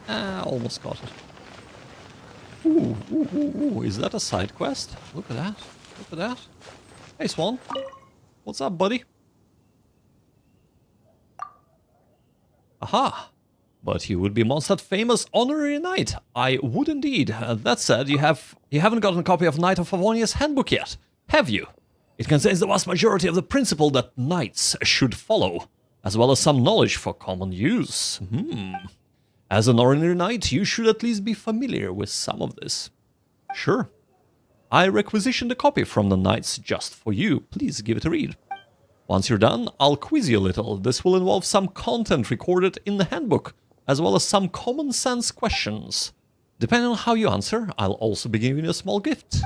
Almost got it. Ooh, is that a side quest? Look at that. Look at that. Hey, Swan. What's up, buddy? Aha. But you would be Mondstadt famous honorary knight. I would indeed. That said, you haven't gotten a copy of Knight of Favonia's handbook yet, have you? It contains the vast majority of the principle that knights should follow, as well as some knowledge for common use. As an ordinary knight, you should at least be familiar with some of this. Sure. I requisitioned a copy from the knights just for you. Please give it a read. Once you're done, I'll quiz you a little. This will involve some content recorded in the handbook, as well as some common sense questions. Depending on how you answer, I'll also be giving you a small gift.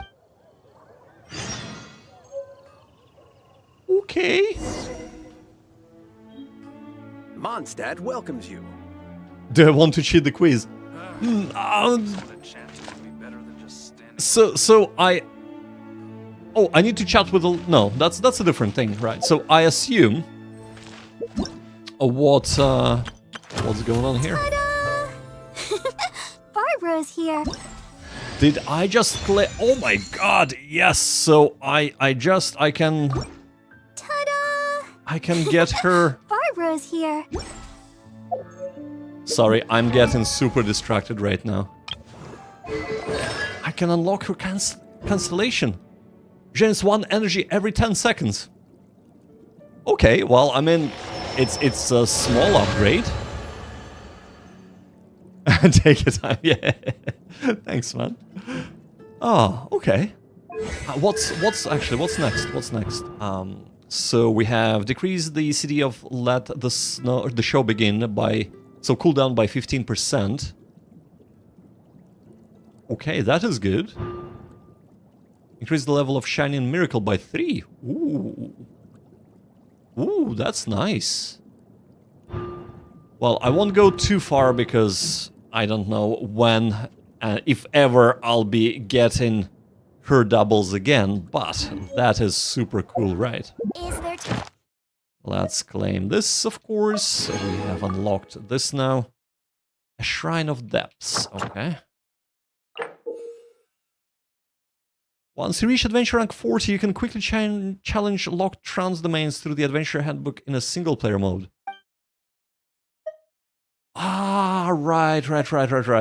Okay. Mondstadt welcomes you. Do I want to cheat the quiz? I need to chat with a... No, that's a different thing, right? So I assume... what's going on here? Ta-da! Barbara's here. Did I just play... Oh my god, yes! So I can... Ta-da! I can get her... Barbara's here. Sorry, I'm getting super distracted right now. I can unlock her constellation. Gains 1 energy every 10 seconds. Okay, well, I mean, it's a small upgrade. Take your time, yeah. Thanks, man. Oh, okay. What's next? What's next? So we have decreased the CD of let the show begin by... So cooldown by 15%. Okay, that is good. Increase the level of Shining Miracle by 3. Ooh. Ooh, that's nice. Well, I won't go too far because I don't know when, if ever, I'll be getting her doubles again, but that is super cool, right? Is there Let's claim this, of course. We have unlocked this now. A Shrine of Depths, okay. Once you reach Adventure Rank 40, you can quickly challenge locked trans domains through the Adventure Handbook in a single-player mode. Ah, right.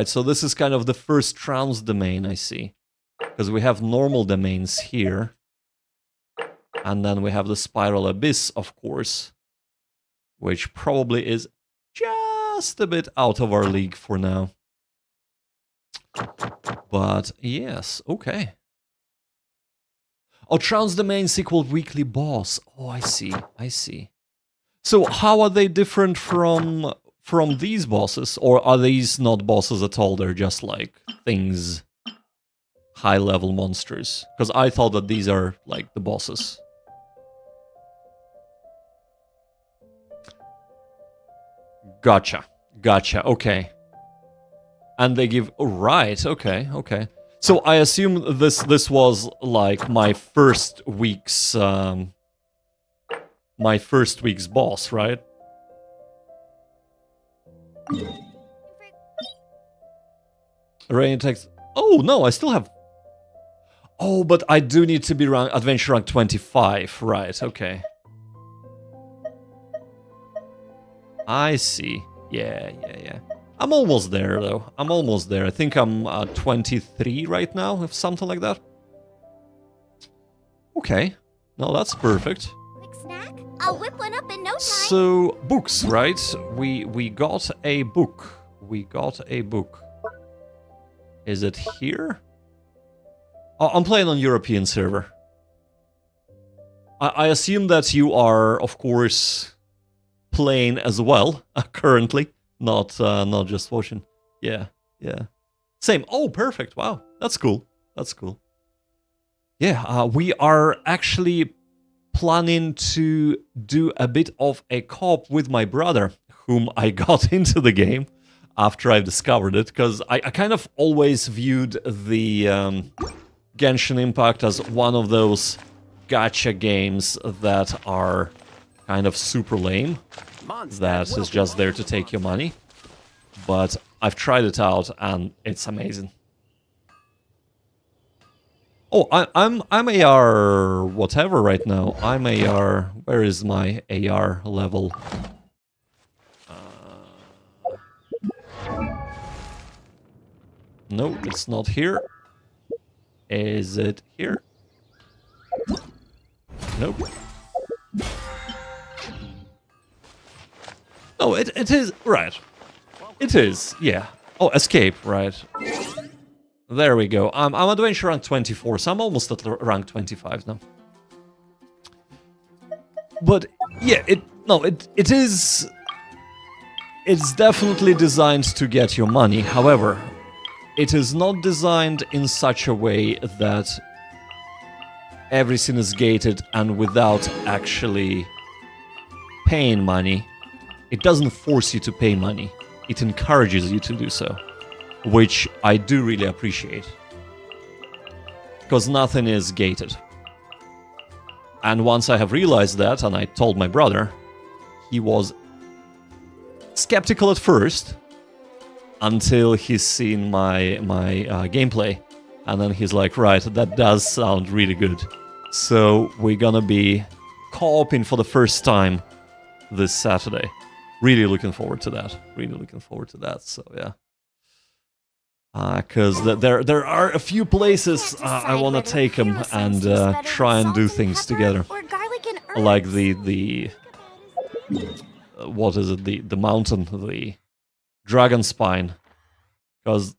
So this is kind of the first trans domain, I see. Because we have normal domains here. And then we have the Spiral Abyss, of course. Which probably is just a bit out of our league for now. But yes, okay. Oh, trans domains equal weekly boss. Oh, I see. So how are they different from these bosses? Or are these not bosses at all? They're just like things, high-level monsters. Because I thought that these are like the bosses. Gotcha, okay. And they give... Right, okay. So I assume this was like my first week's boss, right? Rain text. Oh no, I still have. Oh, but I do need to be adventure rank 25, right? Okay. I see. Yeah. I'm almost there, though. I'm almost there. I think I'm 23 right now, if something like that. Okay. No, that's perfect. quick snack? I'll whip one up in no time. So, books, right? We got a book. Is it here? Oh, I'm playing on European server. I assume that you are, of course, playing as well, currently. Not just watching. Yeah. Same. Oh, perfect. Wow. That's cool. Yeah, we are actually planning to do a bit of a co-op with my brother, whom I got into the game after I discovered it, because I kind of always viewed the Genshin Impact as one of those gacha games that are kind of super lame, that is just there to take your money. But I've tried it out, and it's amazing. Oh, I'm AR whatever right now. I'm AR. Where is my AR level? No, it's not here. Is it here? Nope. Oh, it is right. It is, yeah. Oh, escape, right. There we go. I'm adventure rank 24, so I'm almost at rank 25 now. But yeah, it is. It's definitely designed to get your money. However, it is not designed in such a way that everything is gated and without actually paying money. It doesn't force you to pay money. It encourages you to do so, which I do really appreciate. Because nothing is gated. And once I have realized that, and I told my brother, he was skeptical at first, until he's seen my gameplay. And then he's like, right, that does sound really good. So we're gonna be co-oping for the first time this Saturday. Really looking forward to that. Really looking forward to that, so yeah. Because there are a few places I want to take him and try and do things together. Like the what is it? The mountain, the dragon spine. Because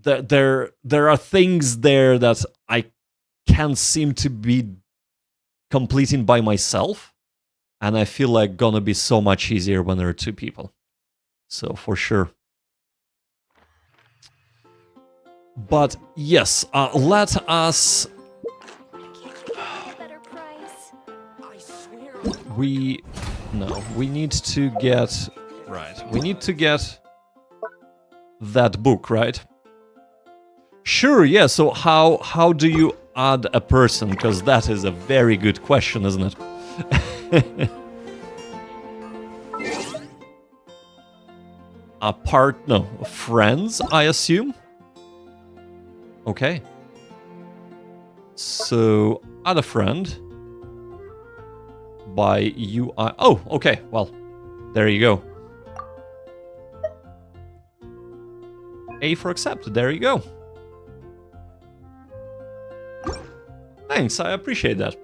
there are things there that I can't seem to be completing by myself. And I feel like gonna be so much easier when there are two people. So for sure. But yes, let us. We need to get right. We need to get that book, right? Sure, yeah. So how do you add a person? Because that is a very good question, isn't it? Friends, I assume. Okay. So, add a friend by UI. Oh, okay. Well, there you go. A for accept. There you go. Thanks, I appreciate that.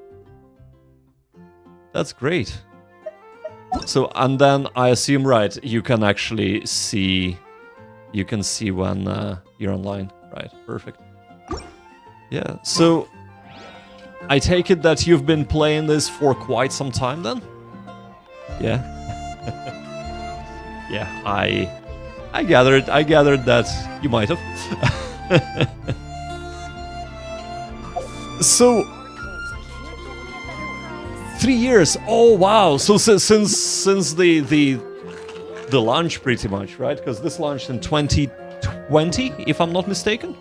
That's great. So, and then I assume, right, you can actually see, you can see when you're online. Right, perfect. Yeah, so I take it that you've been playing this for quite some time then? Yeah. Yeah, I gathered that you might have. So 3 years. Oh wow. So since the launch pretty much, right? Because this launched in 2020, if I'm not mistaken.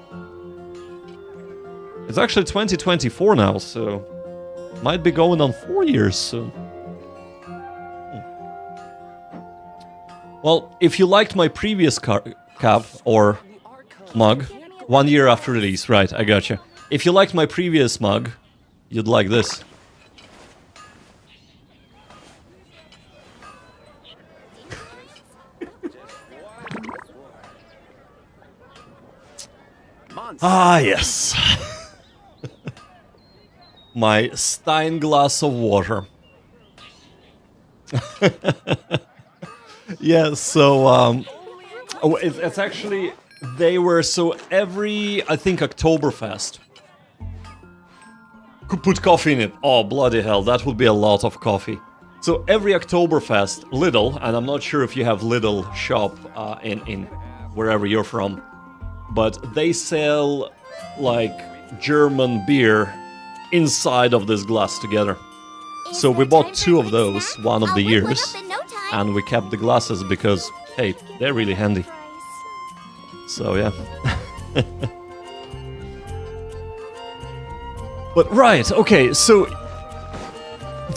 It's actually 2024 now, so might be going on 4 years soon. Well, if you liked my previous cap or mug, 1 year after release, right, I gotcha. If you liked my previous mug, you'd like this. Ah, yes. My Stein glass of water. Yeah, so it's actually, they were, so every, I think, Oktoberfest could put coffee in it. Oh, bloody hell, that would be a lot of coffee. So every Oktoberfest, Lidl, and I'm not sure if you have Lidl shop in wherever you're from, but they sell like German beer inside of this glass together. So we bought 2 of those one of the years, and we kept the glasses because, hey, they're really handy. So yeah. But right, okay, so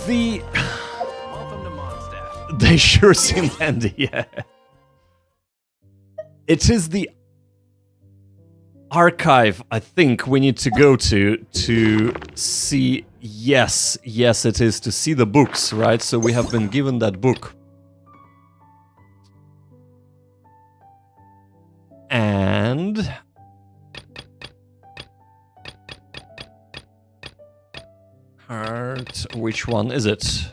the Welcome to Mondstadt. they sure seem handy, yeah. It is the archive, I think, we need to go to see... Yes, it is, to see the books, right? So we have been given that book. And... Heart... Which one is it?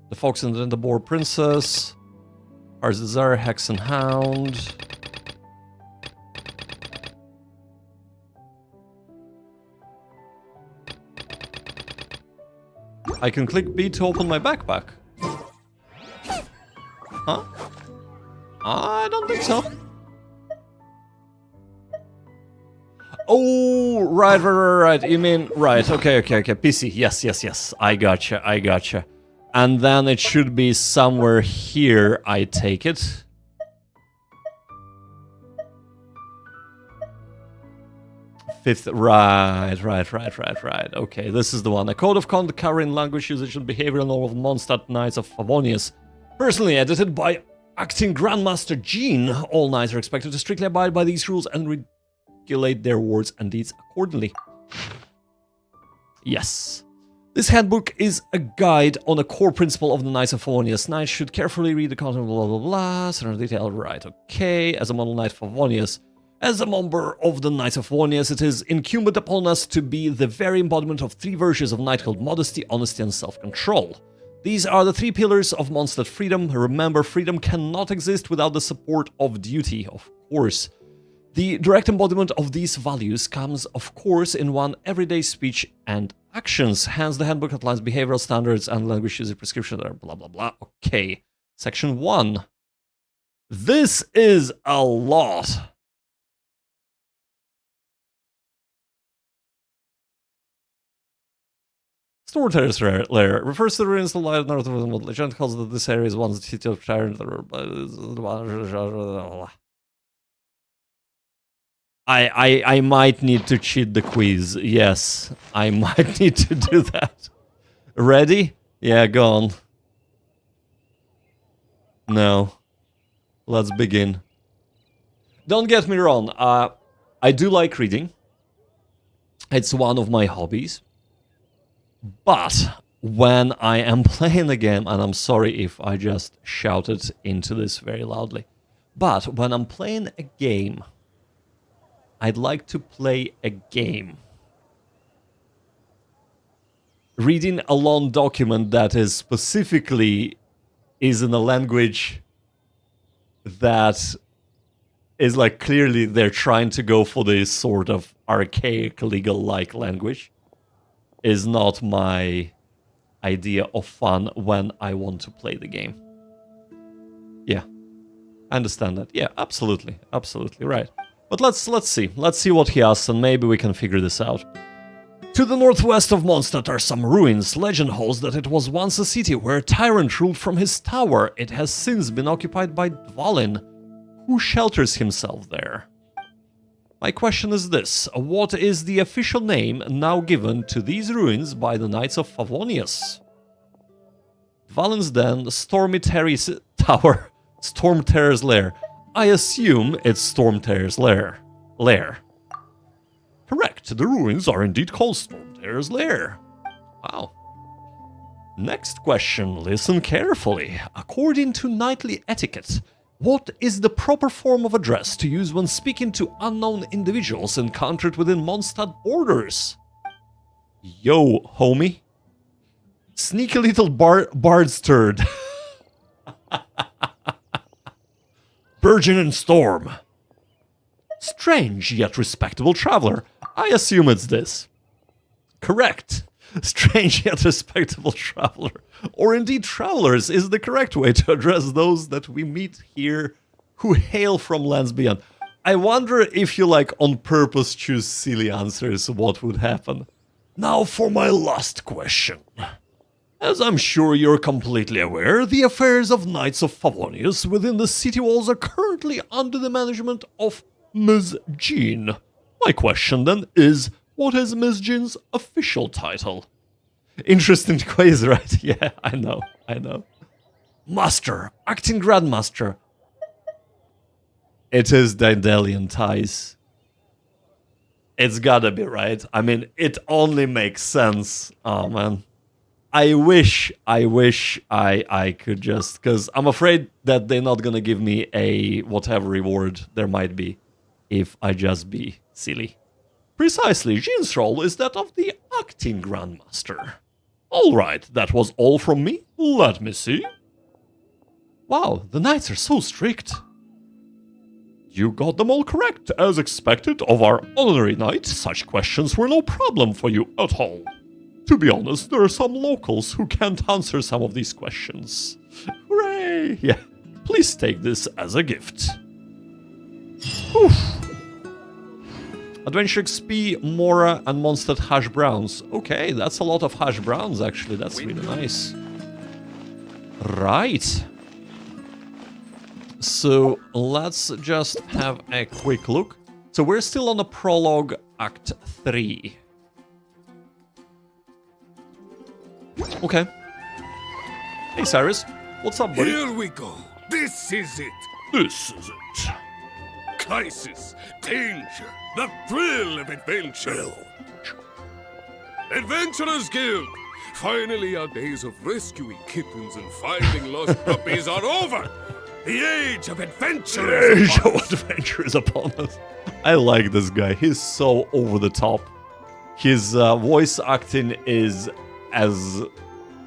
The Fox and the Boar Princess... Heart's Desire, Hex and Hound... I can click B to open my backpack. Huh? I don't think so. Oh, right. You mean, right. Okay. PC. Yes. I gotcha. And then it should be somewhere here, I take it. Fifth, right. Okay, this is the one. A code of conduct covering language usage and behavior in all of Mondstadt Knights of Favonius. Personally edited by acting Grandmaster Jean. All knights are expected to strictly abide by these rules and regulate their words and deeds accordingly. Yes. This handbook is a guide on a core principle of the Knights of Favonius. Knights should carefully read the content, blah blah blah. Certain detail, right, okay. As a model Knight of Favonius, as a member of the Knights of Favonius, it is incumbent upon us to be the very embodiment of three virtues of knighthood: modesty, honesty, and self-control. These are the three pillars of Mondstadt freedom. Remember, freedom cannot exist without the support of duty, of course. The direct embodiment of these values comes, of course, in one everyday speech and actions. Hence, the handbook outlines behavioral standards and language usage prescription, blah blah blah. Okay. Section 1. This is a lot. Storyteller's Lair refers to the ruins of the light north of the legend, calls that this area is once the city of Sharon. I might need to cheat the quiz. Yes, I might need to do that. Ready? Yeah, go on. No. Let's begin. Don't get me wrong. I do like reading. It's one of my hobbies. But when I am playing a game, and I'm sorry if I just shouted into this very loudly, but when I'm playing a game, I'd like to play a game. Reading a long document that is specifically is in a language that is like clearly they're trying to go for this sort of archaic legal-like language is not my idea of fun when I want to play the game. Yeah, I understand that. Yeah, absolutely right. But let's see what he asks, and maybe we can figure this out. To the northwest of Mondstadt are some ruins. Legend holds that it was once a city where a tyrant ruled from his tower. It has since been occupied by Dvalin, who shelters himself there. My question is this: what is the official name now given to these ruins by the Knights of Favonius? Dvalin's Den, Stormy Terry's Tower, Storm Terror's Lair. I assume it's Storm Terror's Lair. Correct, the ruins are indeed called Storm Terror's Lair. Wow. Next question, listen carefully. According to knightly etiquette, what is the proper form of address to use when speaking to unknown individuals encountered within Mondstadt borders? Yo, homie. Sneaky little bard's turd. Virgin and Storm. Strange yet respectable traveler. I assume it's this. Correct. Strange yet respectable traveler, or indeed travelers, is the correct way to address those that we meet here who hail from lands beyond. I wonder if you on purpose choose silly answers, what would happen. Now for my last question. As I'm sure you're completely aware, the affairs of Knights of Favonius within the city walls are currently under the management of Ms. Jean. My question then is, what is Ms. Jean's official title? Interesting quiz, right? Yeah, I know. Master, acting Grandmaster. It is Daedalian ties. It's gotta be, right? I mean, it only makes sense. Oh, man. I wish I could just... Because I'm afraid that they're not gonna give me a whatever reward there might be if I just be silly. Precisely, Jin's role is that of the acting Grandmaster. Alright, that was all from me. Let me see. Wow, the knights are so strict. You got them all correct, as expected of our honorary knight. Such questions were no problem for you at all. To be honest, there are some locals who can't answer some of these questions. Hooray! Yeah, please take this as a gift. Oof. Adventure XP, Mora, and Mondstadt hash browns. Okay, that's a lot of hash browns, actually. That's really nice. Right. So, let's just have a quick look. So, we're still on the Prologue Act 3. Okay. Hey, Cyrus. What's up, buddy? Here we go. This is it. This is it. Crisis, danger, the thrill of adventure. Adventurers Guild. Finally, our days of rescuing kittens and finding lost puppies are over. The age of adventure is upon us. Adventure is upon us. I like this guy. He's so over the top. His voice acting is as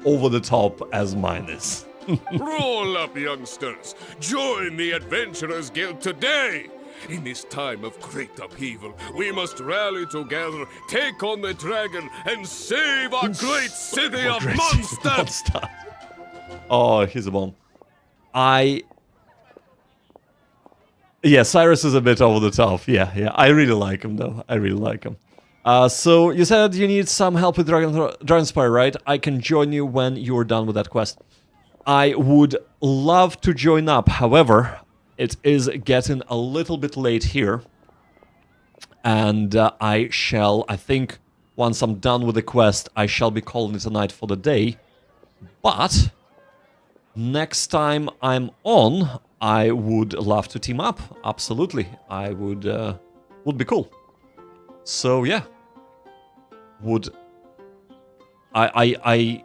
over the top as mine is. Roll up, youngsters. Join the Adventurers Guild today. In this time of great upheaval, we must rally together, take on the dragon, and save our great city of Mondstadt. Oh, he's a bomb. Yeah, Cyrus is a bit over the top. Yeah. I really like him, though. I really like him. So, you said you need some help with Dragonspire, right? I can join you when you're done with that quest. I would love to join up, however, it is getting a little bit late here. And I think, once I'm done with the quest, I shall be calling it a night for the day. But, next time I'm on, I would love to team up. Absolutely. I would be cool. So, yeah. I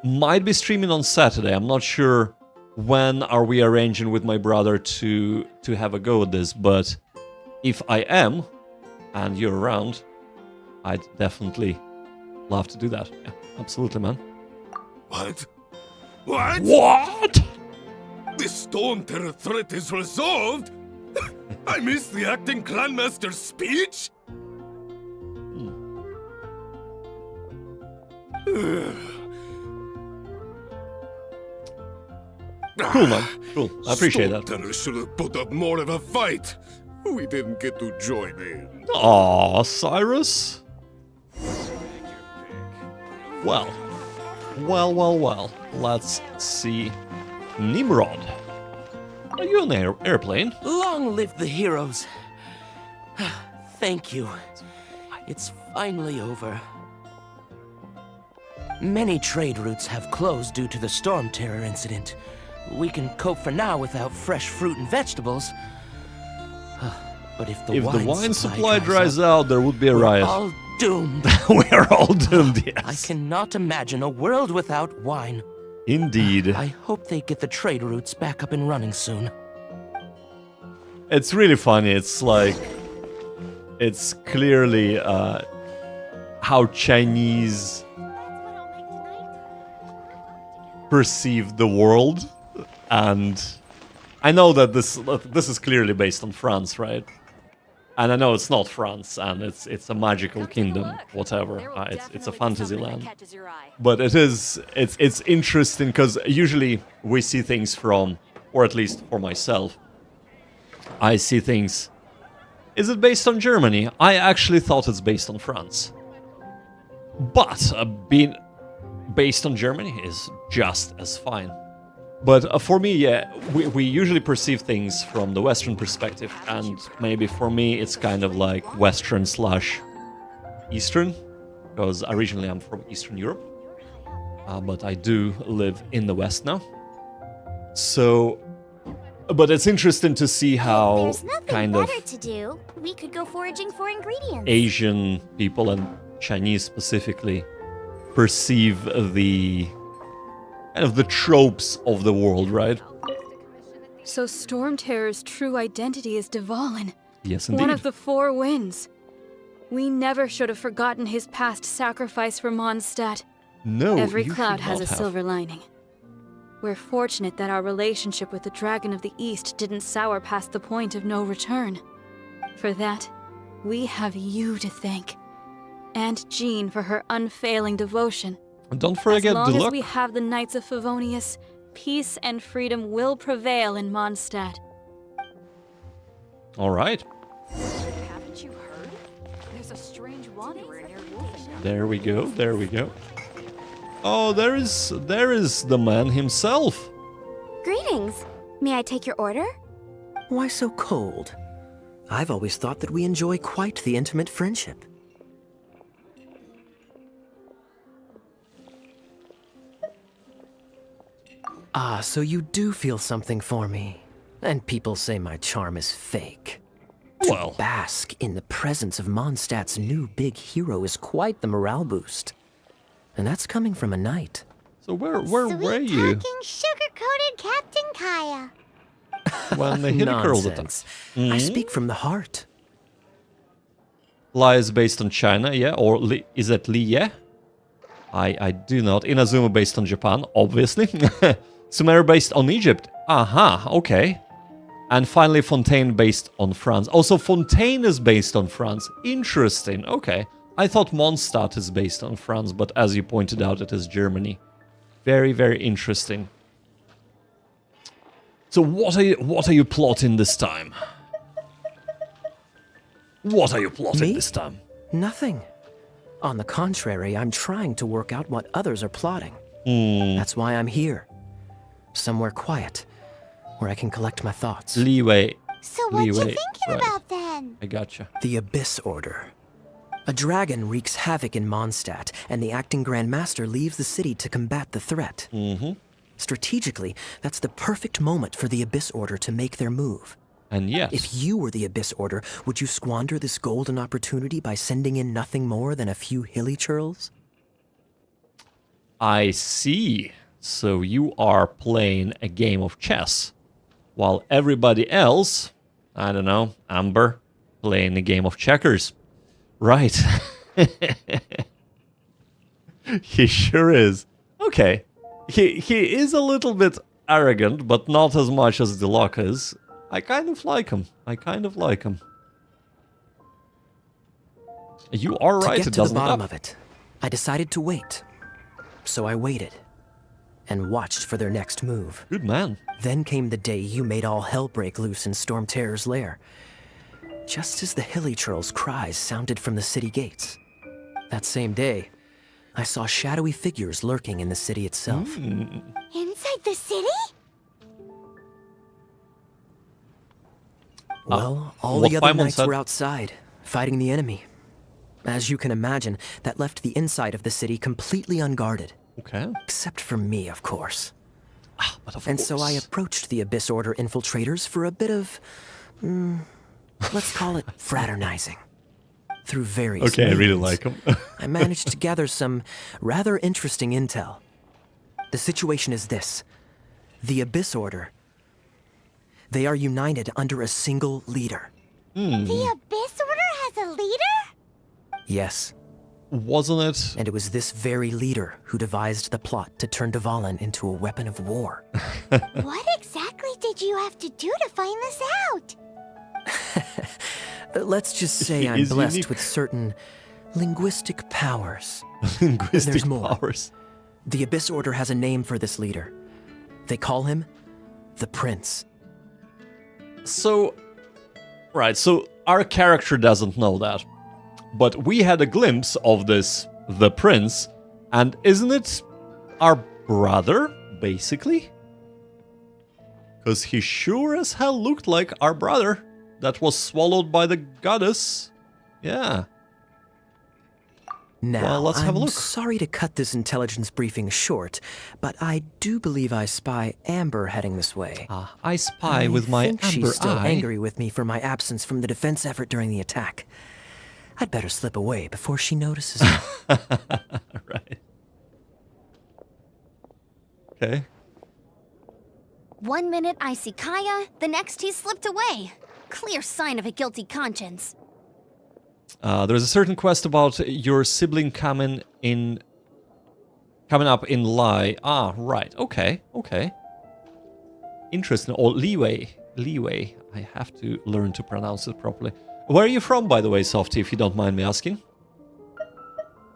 might be streaming on Saturday. I'm not sure when are we arranging with my brother to have a go at this, but if I am, and you're around, I'd definitely love to do that. Yeah, absolutely, man. What? What? What? The Stone Terror threat is resolved? I missed the acting Grandmaster's speech? Cool, man. Cool. I appreciate that. Stone Terror should have put up more of a fight. We didn't get to join in. Aw, Cyrus. Well. Let's see. Nimrod. Are you on an airplane? Long live the heroes. Thank you. It's finally over. Many trade routes have closed due to the Storm Terror incident. We can cope for now without fresh fruit and vegetables. But if the wine supply dries out, there would be a riot. We're all doomed. We are all doomed, yes. I cannot imagine a world without wine. Indeed. I hope they get the trade routes back up and running soon. It's really funny. It's like... It's clearly how Chinese perceive the world. And I know that this is clearly based on France, right? And I know it's not France, and it's a magical kingdom, whatever. It's a fantasy land. But it's interesting because usually we see things from, or at least for myself, I see things. Is it based on Germany? I actually thought it's based on France. But being based on Germany is just as fine. But for me, yeah, we usually perceive things from the Western perspective, and maybe for me it's kind of like Western / Eastern, because originally I'm from Eastern Europe, but I do live in the West now. So But it's interesting to see how There's nothing kind of better to do. We could go foraging for ingredients. Asian people and Chinese specifically perceive the kind of the tropes of the world, right? So Storm Terror's true identity is Dvalin. Yes, indeed. One of the four winds. We never should have forgotten his past sacrifice for Mondstadt. No, Every you cloud should has not a have. silver lining. We're fortunate that our relationship with the Dragon of the East didn't sour past the point of no return. For that, we have you to thank. And Jean for her unfailing devotion. And don't forget As long the as luck. we have the Knights of Favonius, peace and freedom will prevail in Mondstadt. All right. Haven't you heard? There's a strange wanderer near Wolfenstein. There we go. There we go. Oh, there is the man himself. Greetings. May I take your order? Why so cold? I've always thought that we enjoy quite the intimate friendship. Ah, so you do feel something for me. And people say my charm is fake. Well, To bask in the presence of Mondstadt's new big hero is quite the morale boost. And that's coming from a knight. so where were you Sweet-talking, sugar-coated Captain Kaya. when they hit a girl with them? Nonsense. I speak from the heart. Lie is based on China, yeah? Or is it Liye? I do not. Inazuma based on Japan, obviously. Sumeru based on Egypt. Aha, okay. And finally Fontaine based on France. Also, Fontaine is based on France. Interesting, okay. I thought Mondstadt is based on France, but as you pointed out, it is Germany. Very, very interesting. So what are you plotting this time? What are you plotting Me? this time? Nothing. On the contrary, I'm trying to work out what others are plotting. That's why I'm here. Somewhere quiet, where I can collect my thoughts. Leeway. So what you Leeway, thinking right. about then? I gotcha. The Abyss Order. A dragon wreaks havoc in Mondstadt, and the acting Grand Master leaves the city to combat the threat. Strategically, that's the perfect moment for the Abyss Order to make their move. And yes, If you were the Abyss Order, would you squander this golden opportunity by sending in nothing more than a few hilly churls? I see. So you are playing a game of chess, while everybody else, I don't know, Amber, playing a game of checkers. Right. He sure is. Okay. He is a little bit arrogant, but not as much as Deluxe is. I kind of like him. You are right, To get it to the doesn't bottom help. of it, I decided to wait. So I waited and watched for their next move. Good man. Then came the day you made all hell break loose in Storm Terror's lair. Just as the hilly churls' cries sounded from the city gates. That same day, I saw shadowy figures lurking in the city itself. Inside the city? Well, all what the other Paimon knights said- were outside, fighting the enemy. As you can imagine, that left the inside of the city completely unguarded. Okay. Except for me, of course. But of And so I course. approached the Abyss Order infiltrators for a bit of, let's call it fraternizing. Through various Okay, I really means, like him. I managed to gather some rather interesting intel. The situation is this. The Abyss Order, they are united under a single leader. The Abyss Order has a leader? Yes, Wasn't it? and it was this very leader who devised the plot to turn Dvalin into a weapon of war. What exactly did you have to do to find this out? Let's just say He I'm is blessed unique. with certain linguistic powers. Linguistic There's more. powers. The Abyss Order has a name for this leader. They call him the Prince. So, right, so our character doesn't know that. But we had a glimpse of this, the prince, and isn't it our brother, basically? Because he sure as hell looked like our brother that was swallowed by the goddess. Yeah. Now, well, let's have a I'm look. sorry to cut this intelligence briefing short, but I do believe I spy Amber heading this way. I spy with my I think amber she's still eye. angry with me for my absence from the defense effort during the attack. I'd better slip away before she notices. Right. Okay. 1 minute I see Kaya, the next he's slipped away. Clear sign of a guilty conscience. There's a certain quest about your sibling coming up in Lie. Ah, right. Okay. Interesting. Or Leeway. I have to learn to pronounce it properly. Where are you from, by the way, Softy, if you don't mind me asking?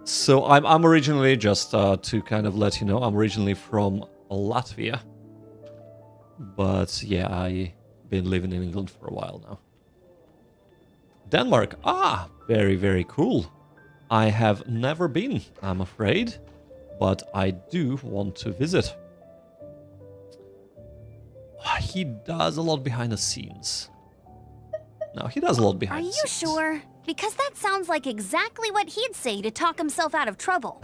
So I'm originally, just to kind of let you know, I'm originally from Latvia. But yeah, I've been living in England for a while now. Denmark. Ah, very, very cool. I have never been, I'm afraid. But I do want to visit. He does a lot behind the scenes. No, he does a lot behind the scenes. Are you sure? Because that sounds like exactly what he'd say to talk himself out of trouble.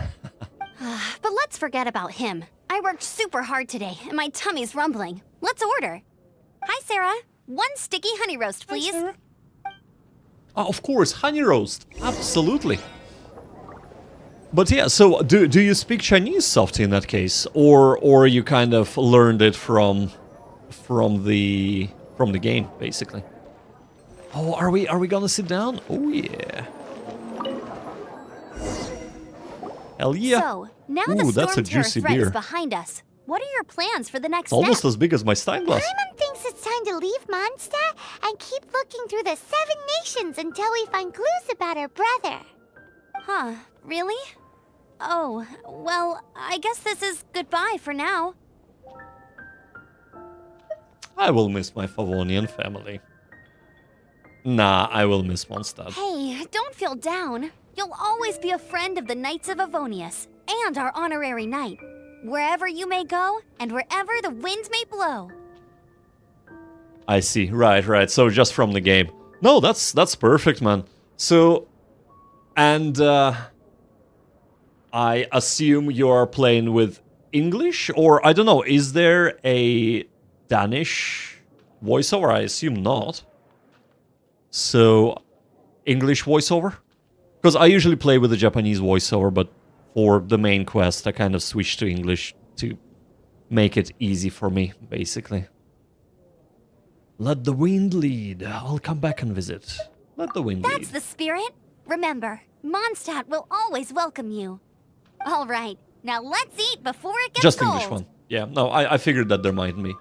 But let's forget about him. I worked super hard today, and my tummy's rumbling. Let's order. Hi, Sarah. 1 sticky honey roast, please. Hi, Sarah. Of course, honey roast. Absolutely. But yeah, so do you speak Chinese, Softy, in that case, or you kind of learned it from the game, basically? Oh, are we gonna sit down? Oh yeah. Hell yeah. So, now Ooh, the that's a storm terror juicy threat beer. is behind us. What are your plans for the next It's almost step? as big as my Stein glass. Paimon thinks it's time to leave Mondstadt and keep looking through the 7 nations until we find clues about her brother. Huh, really? Oh, well, I guess this is goodbye for now. I will miss my Favonian family. Nah, I will miss Mondstadt. Hey, don't feel down. You'll always be a friend of the Knights of Avonius, and our honorary knight. Wherever you may go, and wherever the wind may blow. I see. Right. So just from the game. No, that's perfect, man. So, and I assume you are playing with English, or I don't know. Is there a Danish voiceover? I assume not. So, English voiceover? Because I usually play with the Japanese voiceover, but for the main quest, I kind of switched to English to make it easy for me, basically. Let the wind lead. I'll come back and visit. Let the wind lead. That's the spirit. Remember, Mondstadt will always welcome you. All right, now let's eat before it gets Just cold. English one. Yeah, no, I figured that there might be.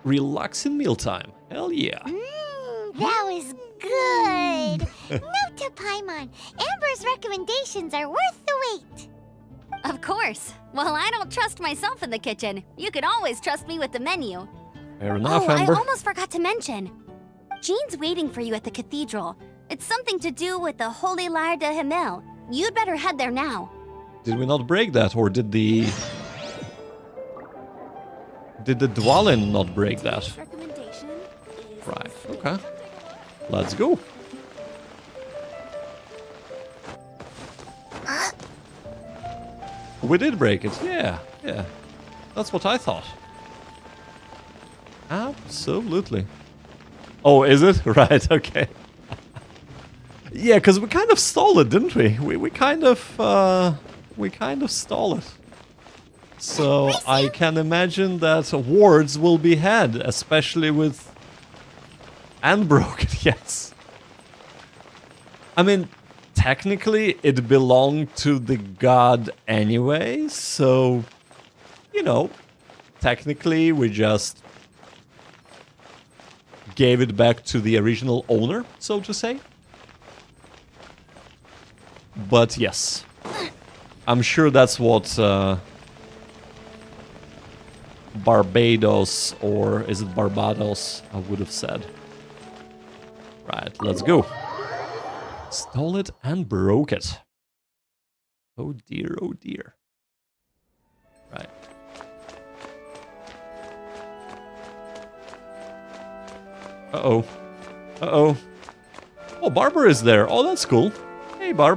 Relaxing mealtime. Hell yeah. That was good. Note to Paimon, Amber's recommendations are worth the wait. Of course. Well, I don't trust myself in the kitchen. You can always trust me with the menu. Fair enough, Oh, Amber. I almost forgot to mention. Jean's waiting for you at the cathedral. It's something to do with the Holy Lyre de Himmel. You'd better head there now. Did we not break that, or did the Dwalin not break that? Recommendation is Right, okay. Let's go. We did break it, yeah. That's what I thought. Absolutely. Oh, is it? Right, okay. Yeah, because we kind of stole it, didn't we? We kind of stole it. So I can imagine that wards will be had, especially with... And broken, yes. I mean, technically it belonged to the god anyway, so... You know, technically we just... gave it back to the original owner, so to say. But yes, I'm sure that's what Barbados, or is it Barbados, I would have said. Right, let's go. Stole it and broke it. Oh dear, oh dear. Right. Uh-oh. Uh-oh. Oh, Barbara is there. Oh, that's cool. Hey, Barb.